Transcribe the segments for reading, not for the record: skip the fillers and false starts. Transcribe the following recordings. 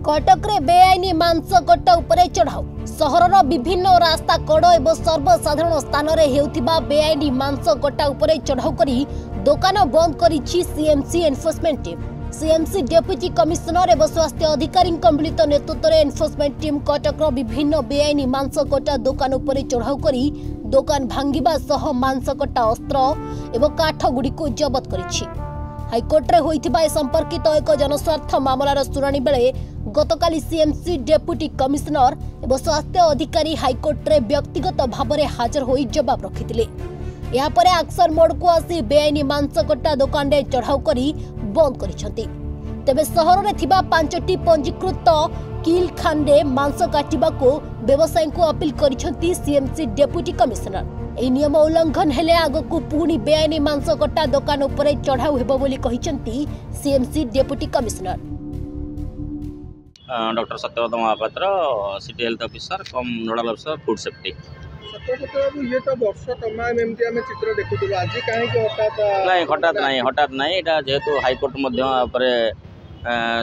कटक रे बेआईनी मांस कटा उपरे चढ़ाऊ सहरर विभिन्न रास्ता कड़ एवं सर्वसाधारण स्थान रे हेउथिबा बेआईनी मांस कटा उपरे चढ़ाऊ करी दुकान बंद करिछि CMC enforcement team. CMC deputy commissioner एवं स्वास्थ्य अधिकारी मिलित नेतृत्व में एनफोर्समेंट टीम कटक विभिन्न बेआईनी मांस कटा दुकान उपरे चढ़ाऊ करी दुकान भांगिबा सह मांस कटा अस्त्र एवं काठ गुड़ी को जबत करिछि। हाइकोर्ट रे होइथिबा ए संपर्कित एक जनस्वार्थ मामलार शुणाणी बेले गतकाली सीएमसी डेप्यूटी कमिश्नर एवं स्वास्थ्य अधिकारी हाइकोर्ट रे व्यक्तिगत भाव में हाजर होई जवाब रखिथिले। या परे एक्शन मोड को आसी बेआईनी मांस कटा दुकान रे चढ़ाऊ करी बंद करिसंती। तेबे शहर रे थिबा 5टी पंजीकृत किल खाने मांस काटिबा को व्यवसायी को अपील करिसंती सीएमसी डेप्यूटी कमिश्नर। ए नियम उल्लंघन हेले आगकू पुणी बेआईनी मांस कटा दुकान उपरे चढ़ाऊ हेबो बोली कहिसंती CMC deputy commissioner. Doctor Satyabrata Mahapatra city health officer cum nodal officer food safety. ये तो वर्ष तमाम एमती आमे चित्र देखुथुल आज काहे कि हठात नहीं एटा जेहेतु हाईकोर्ट मध्य अपरे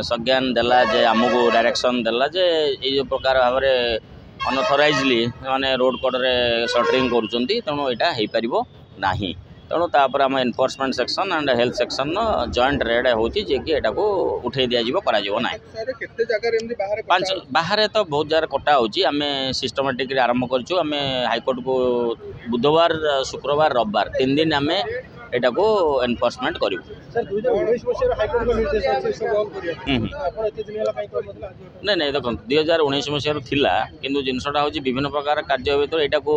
संज्ञान देला जे हमको डायरेक्शन देला जे ए प्रकार भाव अनऑथराइजली माने रोड कोड रे शटरिंग करूचंती तेणु एटा हेई परिबो नाही। तेणु तापर आम enforcement section and health section joint red होची जे कि एटा को उठे दिया जिवो करा जिवो नाही। केते जगह रे एमती बाहर तो बहुत जगह कटा होची आमे सिस्टमैटिक आरंभ करछु। आमे हाईकोर्ट को बुधवार शुक्रवार रविवार 3 दिन आमे एटा को एनफोर्समेंट करिवो। सर 2019 मसिया हाईकोर्ट को निर्देश अछि सब बंद करिया आपण एते दिन हला काई करनथला नहीं देखो 2019 मसिया थिला किंतु जिनसटा होची विभिन्न प्रकार कार्य भीतर एटा को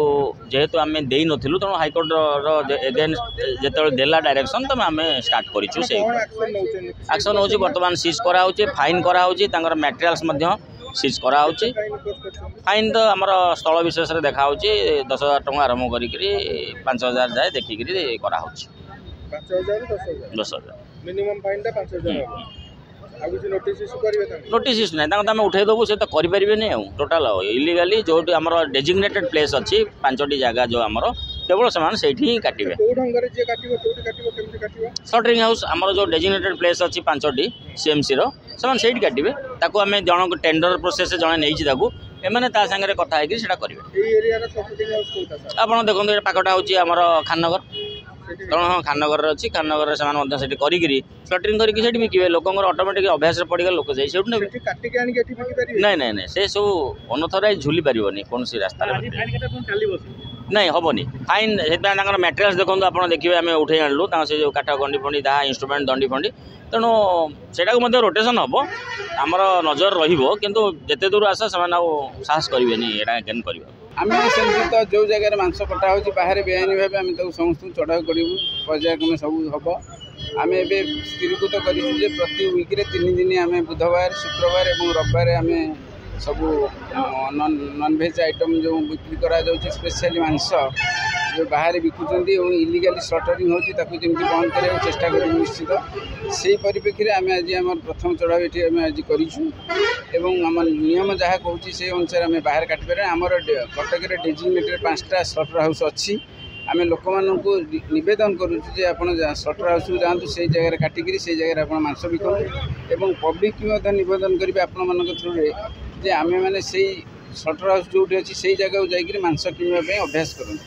जेहेतु आमे देई नथिलु तेणु हाईकोर्ट रो अगेंस्ट जेतेबेले देला डायरेक्शन तमे आमे स्टार्ट करिछु। से एक्शन होची वर्तमान सीज करा होची फाइन करा होची तांगर मटेरियल्स मध्य सीज करा होची। फाइन तो हमर स्थल विशेष रे देखा होची 10,000 टका आरंभ करी 5,000 जाय देखि करी करा होची। 5,000 10,000 मिनिमम फाइन ता 5,000 आगु नोटिस इशू करिवे तांगे नोटिस इशू नै तांगे उठे दबु से तो करि परिबे नै टोटल इलीगली जो हमर डेजिग्नेटेड प्लेस अछि 5टी जगह जो हमर केवल समान सेठी ही काटिबे को ढंग रे जे काटिबो कोठी काटिबो केमति काटिबो शटरिंग हाउस हमर जो डेजिग्नेटेड प्लेस अछि 5टी सीएमसी रो समान सेठी काटिबे ताको हमें जण टेंडर प्रोसेस से जण नेइछि ताको एमाने ता संगे कथा है कि सेटा करिवे। ए एरिया रो शटरिंग हाउस कोता सर आपण देखो ए पाकटा होछि हमर खाननगर तेणु हाँ खाननगर अच्छी खाननगर से करी स्लटरिंग करके सेठी बिकिबे लोकंर ऑटोमेटिक अभ्यास पड़गला लोक जाई सेठु ने नहीं नहीं से सब अनऑथराइज झुली पारिबनी कौन सी रास्ता नहीं हेनी फाइन से मटेरियल्स देखो आप देखिए आम उठे आणलु से जो काठ गंडी फंडी जहाँ इंस्ट्रुमेंट दंडी फंडी तेणु से रोटेशन हम आमर नजर रु जिते दूर आस से साहस करें केन कर आम सेमती तो जो जगह मांस कटा हो बाहर बेआईनी भाव आम समस्त चढ़ाऊ करूँ पर्यायक्रमे सब हम आम ए स्थिरीकृत कर प्रति वीक्रे 3 दिन आम बुधवार शुक्रवार और रविवार आम सब नॉनवेज आइटम जो बिक्री करा स्पेशली मांस जो बाहर बिकुंट इलीगली स्लटरिंग होती बंद करने चेष्टा कर निश्चित से परिप्रेक्षी आम आज आम प्रथम चढ़ाऊ ये आम आज करूँ नियम जहाँ कहूँ से अनुसार आम बाहर काटिपारे आमर कटक डेजिग्नेटेड 5टा स्लटर हाउस अच्छी आम लोक मानू नवेदन करुचे आप स्लटर हाउस को जातु से जगह काटिकी से जगह आप मांस बिकूँ और पब्लिक नवेदन करेंगे आपण थ्रू जे आम मैंने से स्लटर हाउस जो अच्छी से जगह जाकि मांस किणवाई अभ्यास करूँ।